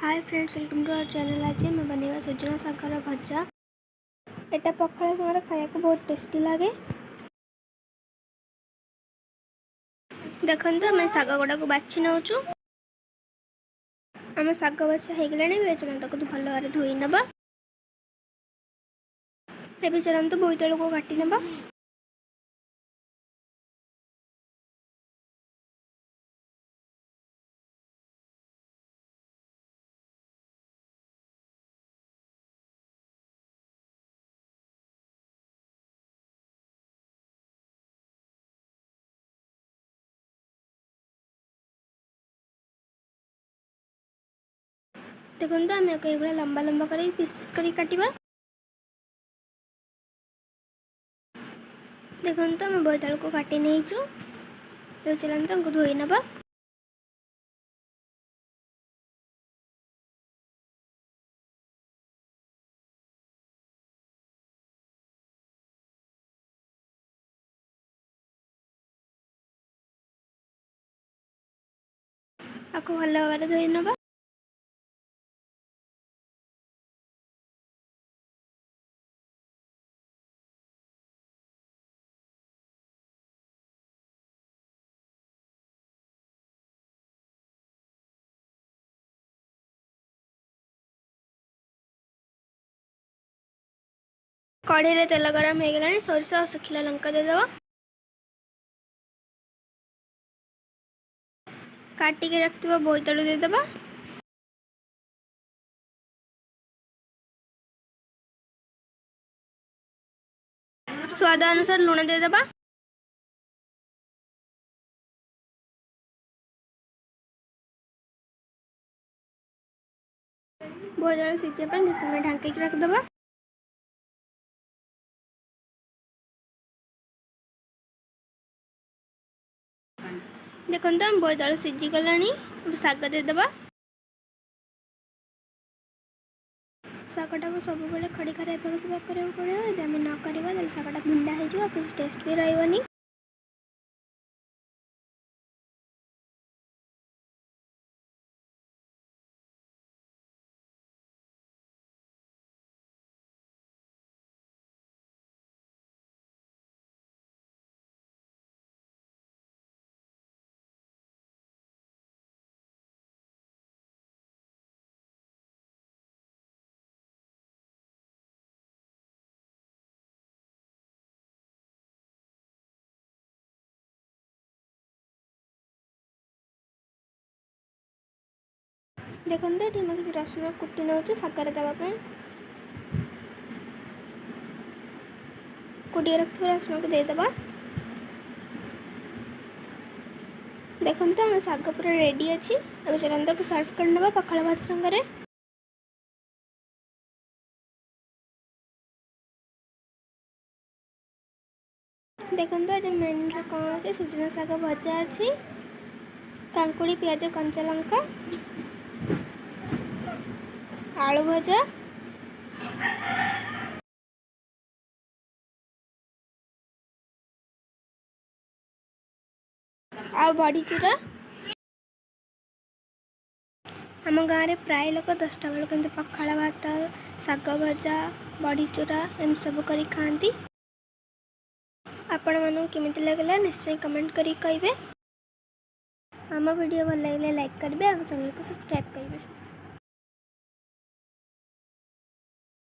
Hi friends, welcome to our channel. आज मैं बनवा सजना सागर भजा। एटा पखाड़ समय खाया को बहुत टेस्टी लगे। देखो मैं शाग गुड़ा को बाछि नौ आम शाग बाछा हो गला। चलते भल भाव धोई नवा। चलते बोईतालू को काटी नवा। देखो आम ये लंबा लंबा कर पीस पीस कर काटिबा। देखो आम बोईतालू को काटी नहीं। चलते धोई नवा। आपको भल भाव धोई नवा। कढ़ई रे तेल गरम हो गला। सोरष और सुखिला लंका देदेव। काटिक रखिथ बोईतालू देदेव। स्वाद अनुसार लुण देदेव। बोईतालू सीझे 10 मिनट ढांकी रखिदेव। देखो आम बोईतालू सीझी गला। शाग देदेव। शागटा को सब खड़ी खराब सेवा कराया पड़े। यदि आम न करा शागटा भिंडा हो किसी टेस्ट भी रही। देखो ये किसी रसुण कुटी नौ शागर देवाई। कुटी रखिए रसुण को देदेव। देखो आम शाग पूरा रेडी अच्छी। अब चलते सर्व करने पखाड़ भात संगे। देखो आज मेन्यू कौन अच्छे। सजना शाग भजा अच्छी, कांकुड़ी पियाज कंचा लंका, आलू भजा, आ बड़ी चूरा। आम गाँव में प्राय लोग 10टा बेलू के पखाड़ भात, शाग भजा, बड़ी चूरा एम सब कर खाती। आपण मानू केमिति लगला निश्चय कमेंट करी कहिबे। आम वीडियो भल लगे लाइक करेंगे और चैनल को सब्सक्राइब करेंगे।